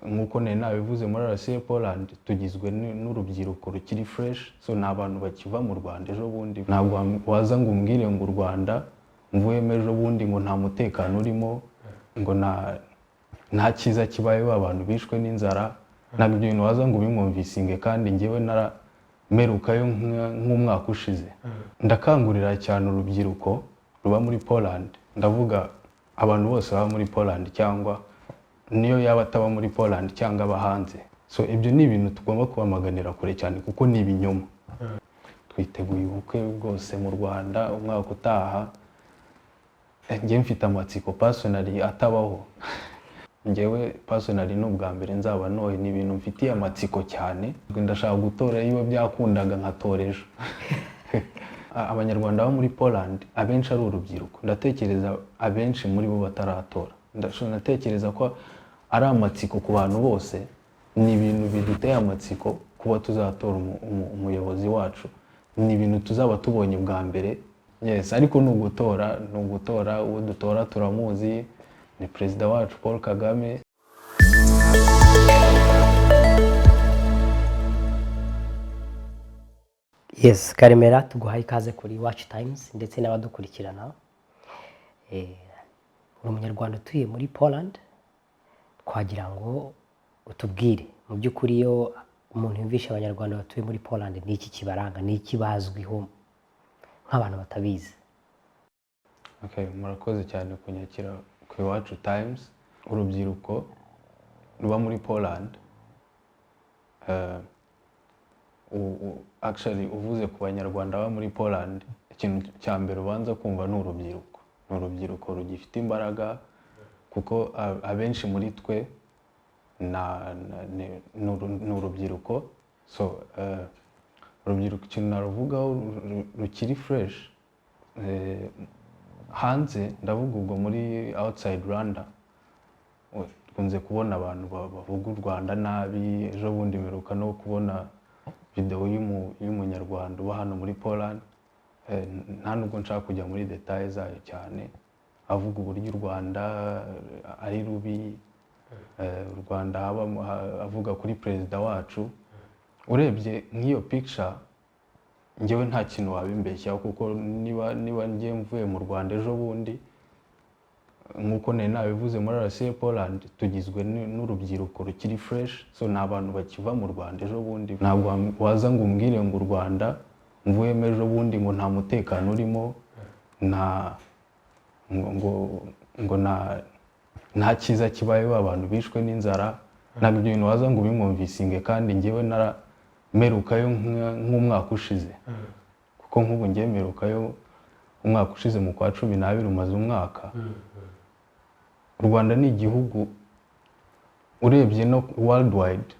nk'uko nari nabivuze muri RCA Poland tugizwe n'urubyiruko rukiri fresh, so ni abantu bakiva mu Rwanda ejo bundi. Ntabwo waza ngo umbwire ngo u Rwanda mvuyemo ejo bundi ngo nta mutekano urimo, ngo nta cyiza kibayeho, abantu bishwe n'inzara. Ntabwo ibyo bintu waza ngo ubimwumvisinge, kandi njyewe naramerukayo nk'umwaka ushize. Ndakangurira cyane urubyiruko ruba muri Poland, ndavuga abantu bose baba muri Poland cyangwa niyo yaba ataba muri Poland cyangwa aba hanze. So ibyo ni ibintu tugomba kubamaganira kure cyane kuko ni ibinyoma. Twiteguye ubukwe bwose mu Rwanda umwaka utaha. Njye mfite amatsiko personally atabaho. Njyewe personally n'ubwa mbere nzaba noye, ni ibintu mfitiye amatsiko cyane. Ndashaka gutora iyo byakundaga nkatoreje. Abanyarwanda bo muri Poland abenshi ari urubyiruko. Ndatekereza abenshi muri bo bataratora. Ndatekereza ko ari amatsiko ku bantu bose. Ni ibintu biduteye amatsiko kuba tuzatora umuyobozi wacu. Ni ibintu tuzaba tubonye bwa mbere. Yes, ariko nugutora uwo dutora turamuzi, ni perezida wacu Paul Kagame. Yes, Karemera, tuguhaye ikaze kuri Watch Times ndetse n'abadukurikirana. Uri umunyarwanda utuye muri Poland, twagira ngo utubwire mu by'ukuri iyo umuntu yumvisha abanyarwanda batuye muri Poland ni iki kibaranga, ni iki bazwiho nk'abantu batabizi. Okay, murakoze cyane kunyakira ku Watch Times. Urubyiruko ruba muri Poland, actually uvuze ku banyarwanda baba muri Poland, ikintu cya mbere ubanza kumva ni urubyiruko. Ni urubyiruko rugifite imbaraga kuko abenshi muri twe ni urubyiruko. So urubyiruko ikintu naruvugaho rukiri fresh. Hanze ndavuga ubwo muri outside Rwanda kunze kubona abantu bavuga u Rwanda nabi. Ejo bundi meruka no kubona video y'umunyarwanda uba hano muri Poland. Nta nubwo nshaka kujya muri details zayo cyane, avuga uburyo u Rwanda ari rubi. U Rwanda avuga kuri perezida wacu. Urebye nk'iyo picture, njyewe nta kintu wabimbeshya kuko niba ngiye mvuye mu Rwanda ejo bundi, nk'uko nari nabivuze muri RCA Poland tugizwe n'urubyiruko rukiri fresh, so ni abantu bakiva mu Rwanda ejo bundi. Ntabwo waza ngo umbwire ngo u Rwanda mvuyemo ejo bundi ngo nta mutekano urimo, nta cyiza kibayeho, abantu bishwe n'inzara. Ntabwo ibyo bintu waza ngo ubimwumvisinge, kandi njyewe naramerukayo nk'umwaka ushize. Kuko nk'ubu ngiye merukayo umwaka ushize mu kwa 12 umaze umwaka. U Rwanda ni igihugu urebye no worldwide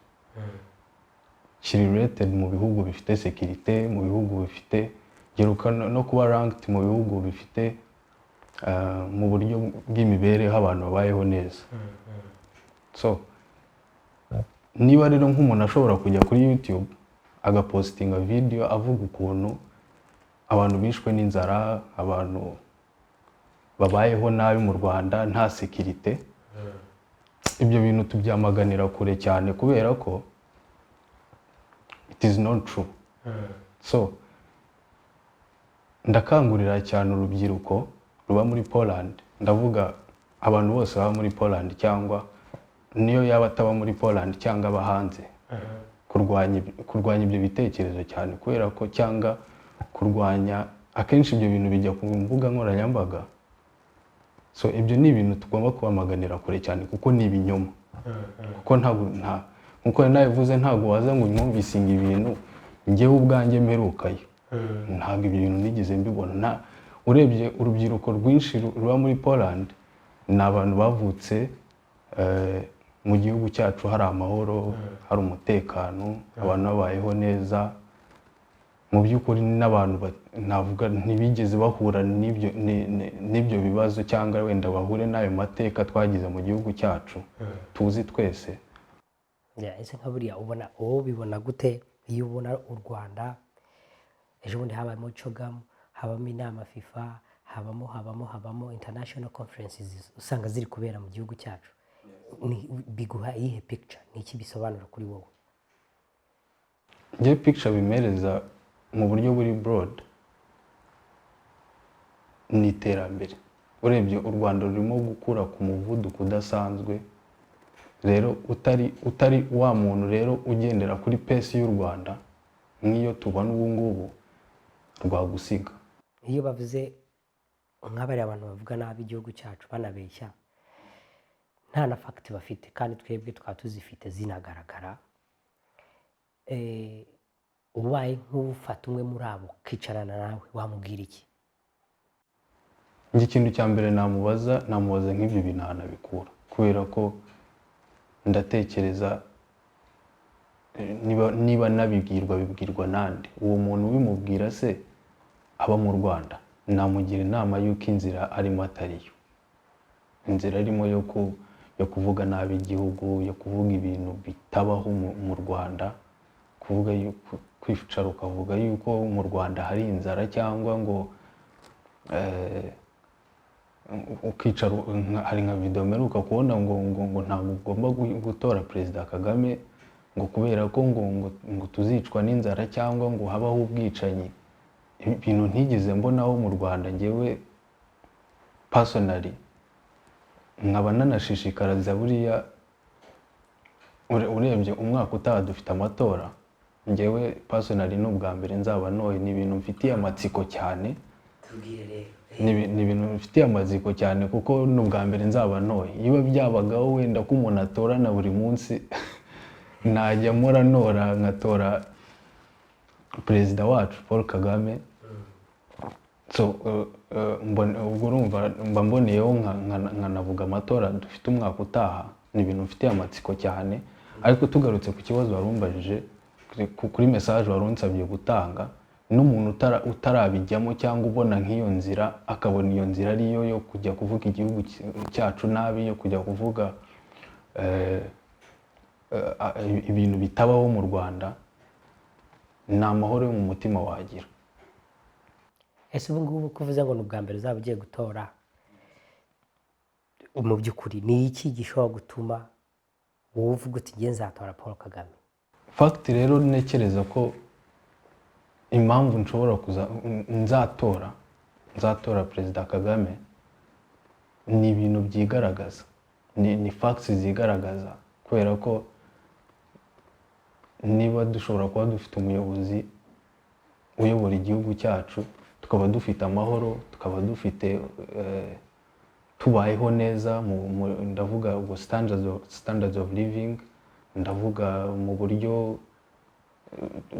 kiri rated mu bihugu bifite security, mu bihugu bifite geruka no kuba ranked mu bihugu bifite mu buryo bw'imibereho abantu babayeho neza. So niba rero nk'umuntu ashobora kujya kuri YouTube agapostinga video avuga ukuntu abantu bishwe n'inzara, abantu babayeho nabi mu Rwanda, nta security, ibyo bintu tubyamaganira kure cyane kubera ko it is not true. So ndakangurira cyane urubyiruko ruba muri Poland, ndavuga abantu bose baba muri Poland cyangwa niyo yaba ataba muri Poland cyangwa aba hanze, kurwanya ibyo bitekerezo cyane kubera ko cyangwa kurwanya akenshi ibyo bintu bijya ku mbuga nkoranyambaga. So ibyo ni ibintu tugomba kubamaganira kure cyane kuko ni ibinyoma. Kuko nkuko nabivuze ntabwo waza ngo umwumvisinge ibintu njyewe ubwanjye merukayo. Ntabwo ibyo bintu nigeze mbibona. Urebye urubyiruko rwinshi ruba muri Poland ni abantu bavutse mu gihugu cyacu hari amahoro, hari umutekano, abantu babayeho neza. Mu by'ukuri n'abantu navuga ntibigeze bahura n'ibyo bibazo cyangwa wenda bahure n'ayo mateka twagize mu gihugu cyacu tuzi twese. Ese nka buriya ubibona gute iyo ubona u Rwanda ejo bundi habamo CHOGM, habamo inama FIFA, habamo international conferences usanga ziri kubera mu gihugu cyacu. biguha iyihe picture, ni iki bisobanura kuri wowe? njye picture bimereza mu buryo buri broad ni iterambere. Urebye u Rwanda rurimo gukura ku muvuduko udasanzwe, rero utari wa muntu rero ugendera kuri pesi y'u Rwanda nk'iyo tubona ubu ngubu rwagusiga. Iyo bavuze nk'abari abantu bavuga nabi igihugu cyacu banabeshya, nta na fagiti bafite kandi twebwe tukaba tuzifite zinagaragara, ubaye nk'ufata umwe muri abo ukicarana nawe wamubwira iki? Njye ikintu cya mbere namubaza nk'ibyo bintu nabikura, kubera ko ndatekereza niba bibwirwa nande, uwo muntu ubimubwira se aba mu Rwanda, namugira inama y'uko inzira arimo atariyo, inzira arimo yo kuvuga nabi igihugu, yo kuvuga ibintu bitabaho mu Rwanda, kuvuga yuko kwicara ukavuga yuko mu Rwanda hari inzara, cyangwa ngo ukicara hari nka video meruka kubona ngo ntabwo ugomba gutora Perezida Kagame ngo kubera ko ngo tuzicwa n'inzara cyangwa ngo habaho ubwicanyi. Ibintu ntigeze mbonaho mu Rwanda. Njyewe personally nkaba nanashishikariza buriya, urebye umwaka utaha dufite amatora, njyewe personally n'ubwa mbere nzaba noye, ni ibintu mfitiye amatsiko cyane. Ni ibintu mfitiye amatsiko cyane kuko n'ubwa mbere nzaba noye. Iyo byabagaho wenda ko umuntu atorana buri munsi, najya ntora nkatora Perezida wacu Paul Kagame. So ubwo urumva mba mboneyeho nkanavuga amatora dufite umwaka utaha, ni ibintu mfitiye amatsiko cyane. Ariko tugarutse ku kibazo warumbajije kuri message warunsabye gutanga, n'umuntu utarabijyamo cyangwa ubona nk'iyo nzira, akabona iyo nzira ariyo yo kujya kuvuga igihugu cyacu nabi, yo kujya kuvuga ibintu bitabaho mu Rwanda, ni amahoro yo mu mutima wagira. Ese ubu ngubu kuvuze ngo ni ubwa mbere uzaba ugiye gutora, mu by'ukuri ni iki gishobora gutuma wowe uvuga uti ngiye nzatora Paul Kagame? Fact rero ntekereza ko impamvu nshobora nzatora Perezida Kagame ni ibintu byigaragaza, ni facts zigaragaza, kubera ko niba dushobora kuba dufite umuyobozi uyobora igihugu cyacu, tukaba dufite amahoro, tukaba dufite tubayeho neza, ndavuga ubwo standards of living, ndavuga mu buryo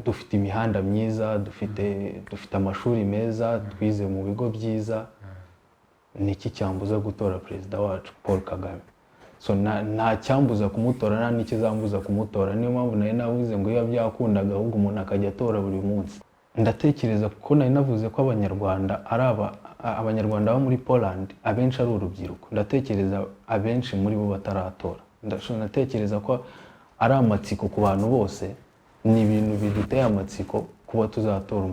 dufite imihanda myiza, dufite amashuri meza, twize mu bigo byiza, niki cyambuza gutora Perezida wacu Paul Kagame? So nta cyambuza kumutora, nta n'ikizambuza kumutora. Niyo mpamvu nari navuze ngo iyo byakundaga ahubwo umuntu akajya atora buri munsi. Ndatekereza kuko nari navuze ko abanyarwanda bo muri Poland abenshi ari urubyiruko. Ndatekereza abenshi muri bo bataratora. Ndatekereza ko ari amatsiko ku bantu bose, ni ibintu biduteye amatsiko kuba tuzatora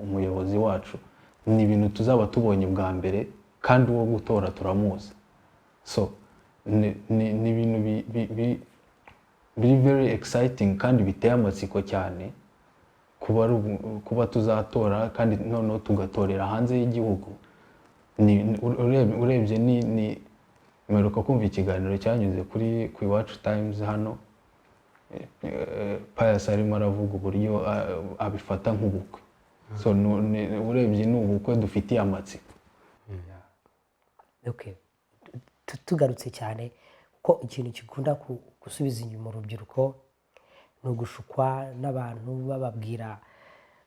umuyobozi wacu, ni ibintu tuzaba tubonye bwa mbere kandi uwo gutora turamuzi. So ni ibintu biri very exciting kandi biteye amatsiko cyane kuba tuzatora, kandi noneho tugatorera hanze y'igihugu. Urebye mperuka kumva ikiganiro cyanyuze ku Iwacu Times hano, Pius arimo aravuga uburyo abifata nk'ubukwe. So urebye ni ubukwe dufitiye amatsiko. Okay, tugarutse cyane ko ikintu kikunda gusubiza inyuma urubyiruko ni ugushukwa n'abantu bababwira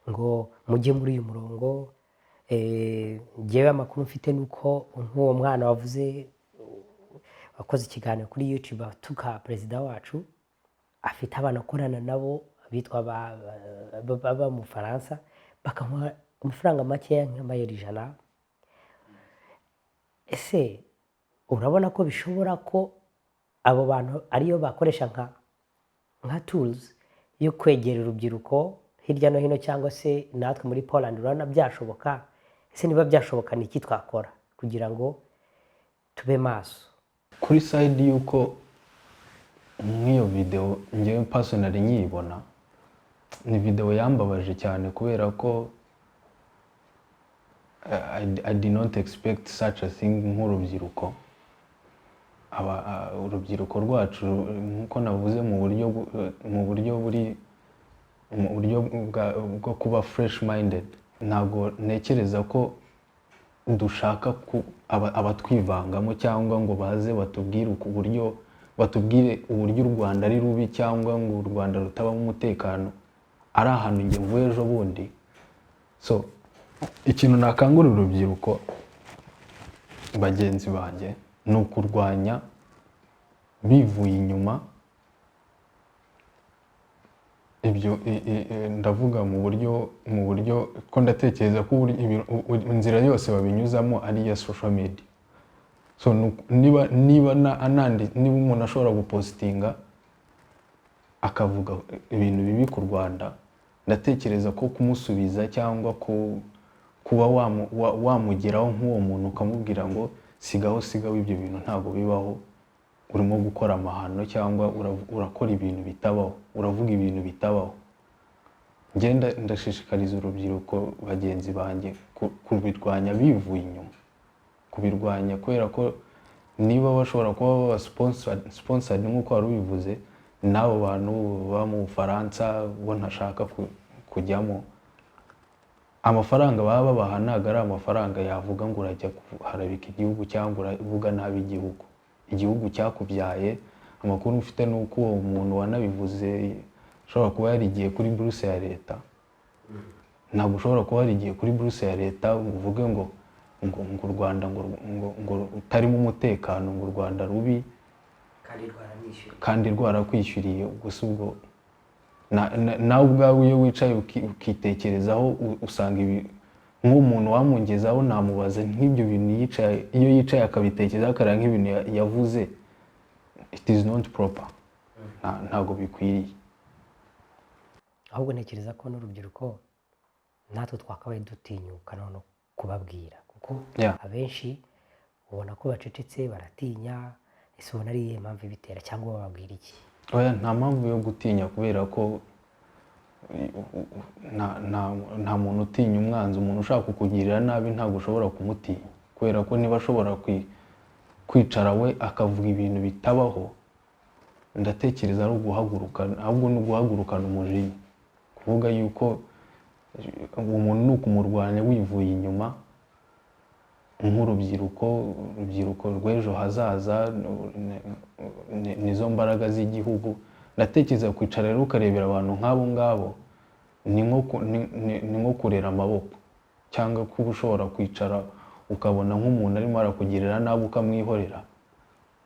ngo mujye muri uyu murongo. Njyewe amakuru mfite ni uko nk'uwo mwana wavuze wakoze ikiganiro kuri YouTube atuka Perezida wacu, afite abana akorana nabo bitwa baba mu Faransa, bakamuha amafaranga makeya nk'amayero 100. Ese urabona ko bishobora ko abo bantu ariyo bakoresha nka tools yo kwegera urubyiruko hirya no hino, cyangwa se natwe muri Poland urabona byashoboka? Ese niba byashoboka ni iki twakora kugira ngo tube maso? Kuri side yuko nk'iyo video njyewe personally nyibona ni video yambabaje cyane kubera ko I did not expect such a thing nk'urubyiruko. Urubyiruko rwacu nkuko navuze mu buryo bwo kuba fresh minded, ntabwo ntekereza ko dushaka abatwivangamo cyangwa ngo baze batubwire uburyo u Rwanda ari rubi cyangwa ngo u Rwanda rutabamo umutekano ari ahantu njye mvuye ejo bundi. So ikintu nakangurira urubyiruko bagenzi banjye ni ukurwanya bivuye inyuma. Ibyo ndavuga mu buryo ko ndatekereza ko inzira yose babinyuzamo ari iya social media. So niba umuntu ashobora gupostinga akavuga ibintu bibi ku Rwanda, ndatekereza ko kumusubiza cyangwa kuba wamugeraho nk'uwo muntu ukamubwira ngo sigaho ibyo bintu ntabwo bibaho, urimo gukora amahano cyangwa urakora ibintu bitabaho, uravuga ibintu bitabaho. Ngenda ndashishikariza urubyiruko bagenzi banjye kubirwanya bivuye inyuma, kubirwanya kubera ko niba bashobora kuba baba sponsored nk'uko wari ubivuze n'abo bantu baba mu Bufaransa bo ntashaka kujyamo, amafaranga baba babaha ntabwo ari amafaranga yavuga ngo urajya harabika igihugu cyangwa uravuga nabi igihugu cyakubyaye. Amakuru ufite ni uko uwo muntu wanabivuze ushobora kuba yarigiye kuri buruse ya leta. Ntabwo ushobora kuba yarigiye kuri buruse ya leta uvuge ngo u Rwanda ngo utarimo umutekano, ngo u Rwanda rubi kandi rwarakwishyuriye. Gusa ubwo nawe ubwawe iyo wicaye ukitekerezaho usanga nk'umuntu wamungezaho namubaza nk'ibyo bintu iyo yicaye akabitekerezaho akareba nk'ibintu yavuze, it is not proper, ntabwo bikwiriye. Ahubwo ntekereza ko n'urubyiruko natwe twakabaye dutinyuka no kubabwira, kuko abenshi ubona ko bacecetse baratinya. Ese ubona ari iyihe mpamvu ibitera cyangwa bababwira iki? Oya, nta mpamvu yo gutinya kubera ko nta muntu utinya umwanzi. Umuntu ushaka kukugirira nabi ntabwo ushobora kumutinya, kubera ko niba ashobora kwicara we akavuga ibintu bitabaho, ndatekereza ari uguhagurukana, ahubwo ni uguhagurukana umujinya, kuvuga yuko umuntu ni ukumurwanya wivuye inyuma. Urubyiruko rw'ejo hazaza nizo mbaraga z'igihugu. Ndatekereza kwicara rero ukarebera abantu nk'abo ngabo ni nko kurera amaboko, cyangwa kuba ushobora kwicara ukabona nk'umuntu arimo arakugirira nabi ukamwihorera.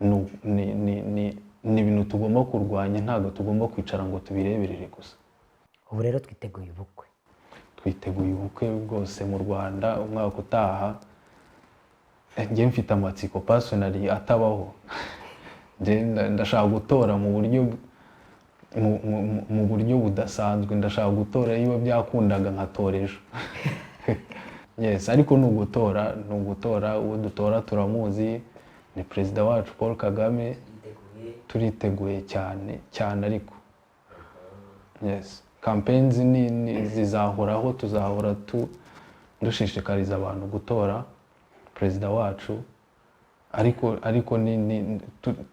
Ni ibintu tugomba kurwanya, ntabwo tugomba kwicara ngo tubireberere gusa. Ubu rero twiteguye ubukwe bwose mu Rwanda umwaka utaha. Njye mfite amatsiko personally atabaho. Ndashaka gutora mu buryo budasanzwe. Ndashaka gutora iyo byakundaga nkatora ejo. Yes, ariko ni ugutora. Uwo dutora turamuzi, ni perezida wacu Paul Kagame. Turiteguye cyane ariko yes, campaigns zizahoraho, tuzahora dushishikariza abantu gutora perezida wacu, ariko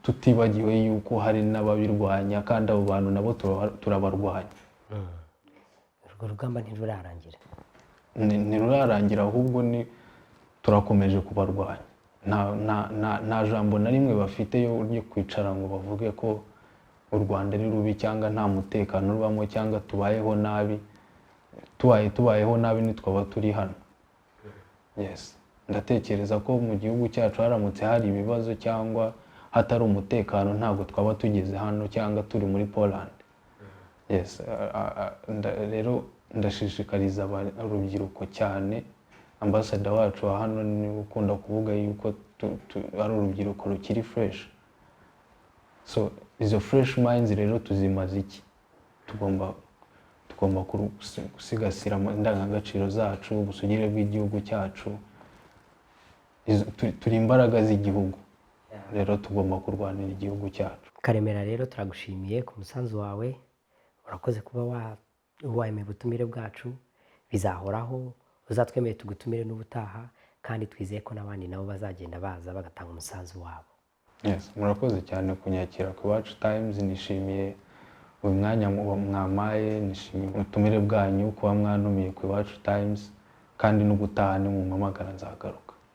tutibagiwe yuko hari n'ababirwanya kandi abo bantu nabo turabarwanya. Urwo rugamba ntirurarangira. Ntirurarangira, ahubwo turakomeje kubarwanya. Nta jambo na rimwe bafite yo kwicara ngo bavuge ko u Rwanda ari rubi cyangwa nta mutekano rubamo cyangwa tubayeho nabi. Tubayeho nabi nitwaba turi hano. Yes, ndatekereza ko mu gihugu cyacu haramutse hari ibibazo cyangwa hatari umutekano ntabwo twaba tugeze hano cyangwa turi muri Poland. Yes, rero ndashishikariza urubyiruko cyane. Ambassador wacu wa hano ni ukunda kuvuga yuko ari urubyiruko rukiri fresh. So izo fresh minds rero tuzimaze iki? Tugomba gusigasira indangagaciro zacu, ubusugire bw'igihugu cyacu. Turi imbaraga z'igihugu, rero tugomba kurwanira igihugu cyacu. Karemera rero turagushimiye ku musanzu wawe, urakoze kuba wemeye ubutumire bwacu, bizahoraho, uzatwemeye tugutumire n'ubutaha, kandi twizeye ko n'abandi nabo bazagenda baza bagatanga umusanzu wabo. Yes, murakoze cyane kunyakira ku Iwacu Times, nishimiye uyu mwanya mwamaye, nishimiye ubutumire bwanyu kuba mwanumiye ku Iwacu Times, kandi n'ubutaha nimumpamagara nzagaruka.